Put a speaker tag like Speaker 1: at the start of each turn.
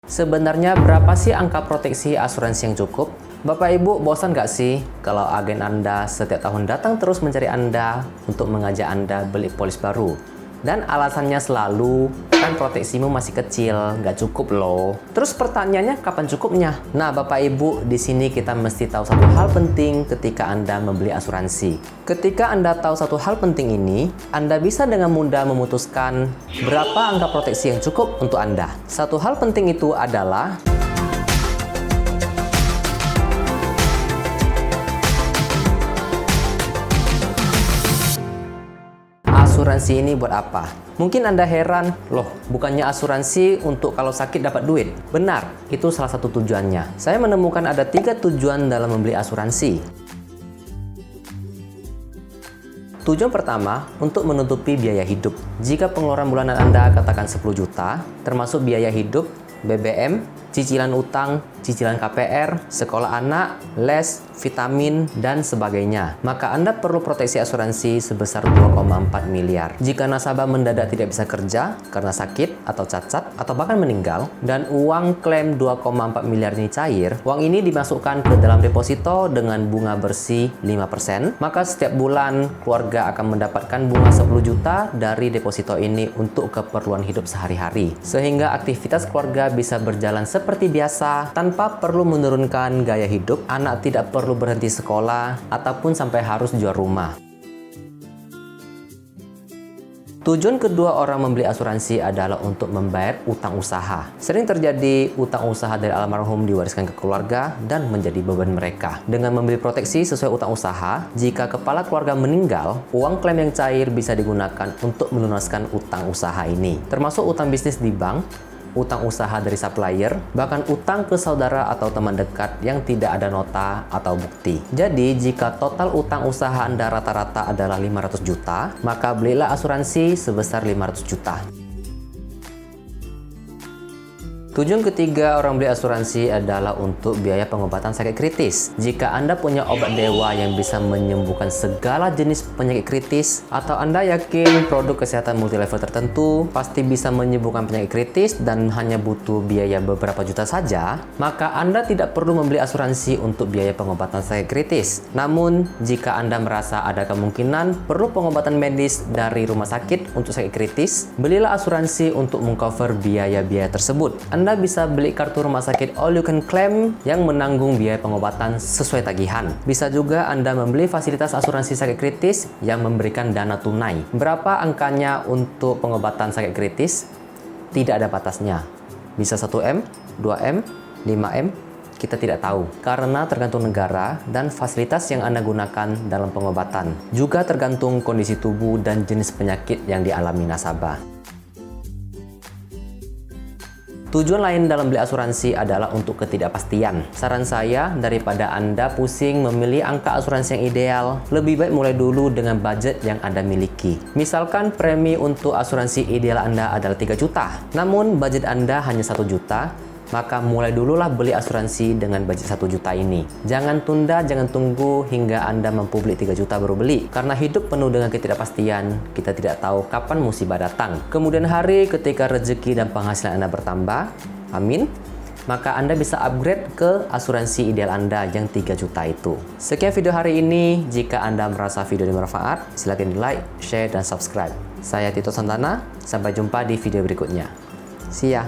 Speaker 1: Sebenarnya berapa sih angka proteksi asuransi yang cukup? Bapak Ibu bosan nggak sih kalau agen Anda setiap tahun datang terus mencari Anda untuk mengajak Anda beli polis baru? Dan alasannya selalu, kan proteksimu masih kecil, nggak cukup loh. Terus pertanyaannya kapan cukupnya? Nah Bapak Ibu, di sini kita mesti tahu satu hal penting ketika Anda membeli asuransi. Ketika Anda tahu satu hal penting ini, Anda bisa dengan mudah memutuskan berapa angka proteksi yang cukup untuk Anda. Satu hal penting itu adalah asuransi ini buat apa? Mungkin Anda heran, loh bukannya asuransi untuk kalau sakit dapat duit? Benar, itu salah satu tujuannya. Saya menemukan ada 3 tujuan dalam membeli asuransi. Tujuan pertama, untuk menutupi biaya hidup. Jika pengeluaran bulanan Anda katakan 10 juta, termasuk biaya hidup, BBM, cicilan utang, cicilan KPR, sekolah anak, les, vitamin, dan sebagainya. Maka Anda perlu proteksi asuransi sebesar 2,4 miliar. Jika nasabah mendadak tidak bisa kerja karena sakit atau cacat atau bahkan meninggal, dan uang klaim 2,4 miliar ini cair, uang ini dimasukkan ke dalam deposito dengan bunga bersih 5%, maka setiap bulan keluarga akan mendapatkan bunga 10 juta dari deposito ini untuk keperluan hidup sehari-hari. Sehingga aktivitas keluarga bisa berjalan seperti biasa tanpa perlu menurunkan gaya hidup, anak tidak perlu berhenti sekolah ataupun sampai harus jual rumah. Tujuan kedua orang membeli asuransi adalah untuk membayar utang usaha. Sering terjadi utang usaha dari almarhum diwariskan ke keluarga dan menjadi beban mereka. Dengan membeli proteksi sesuai utang usaha, jika kepala keluarga meninggal, uang klaim yang cair bisa digunakan untuk melunaskan utang usaha ini. Termasuk utang bisnis di bank, utang usaha dari supplier, bahkan utang ke saudara atau teman dekat yang tidak ada nota atau bukti. Jadi, jika total utang usaha Anda rata-rata adalah 500 juta, maka belilah asuransi sebesar 500 juta. Tujuan ketiga orang beli asuransi adalah untuk biaya pengobatan sakit kritis. Jika Anda punya obat dewa yang bisa menyembuhkan segala jenis penyakit kritis, atau Anda yakin produk kesehatan multilevel tertentu pasti bisa menyembuhkan penyakit kritis dan hanya butuh biaya beberapa juta saja, maka Anda tidak perlu membeli asuransi untuk biaya pengobatan sakit kritis. Namun, jika Anda merasa ada kemungkinan perlu pengobatan medis dari rumah sakit untuk sakit kritis, belilah asuransi untuk mengcover biaya-biaya tersebut. Anda bisa beli kartu rumah sakit all you can claim yang menanggung biaya pengobatan sesuai tagihan. Bisa juga Anda membeli fasilitas asuransi sakit kritis yang memberikan dana tunai. Berapa angkanya untuk pengobatan sakit kritis? Tidak ada batasnya. Bisa 1M, 2M, 5M, kita tidak tahu. Karena tergantung negara dan fasilitas yang Anda gunakan dalam pengobatan. Juga tergantung kondisi tubuh dan jenis penyakit yang dialami nasabah. Tujuan lain dalam beli asuransi adalah untuk ketidakpastian. Saran saya, daripada Anda pusing memilih angka asuransi yang ideal, lebih baik mulai dulu dengan budget yang Anda miliki. Misalkan premi untuk asuransi ideal Anda adalah 3 juta, namun budget Anda hanya 1 juta, maka mulai dululah beli asuransi dengan budget 1 juta ini. Jangan tunda, jangan tunggu hingga Anda mampu beli 3 juta baru beli. Karena hidup penuh dengan ketidakpastian, kita tidak tahu kapan musibah datang. Kemudian hari ketika rezeki dan penghasilan Anda bertambah, amin, maka Anda bisa upgrade ke asuransi ideal Anda yang 3 juta itu. Sekian video hari ini. Jika Anda merasa video ini bermanfaat, silakan di like, share, dan subscribe. Saya Tito Santana, sampai jumpa di video berikutnya. See ya!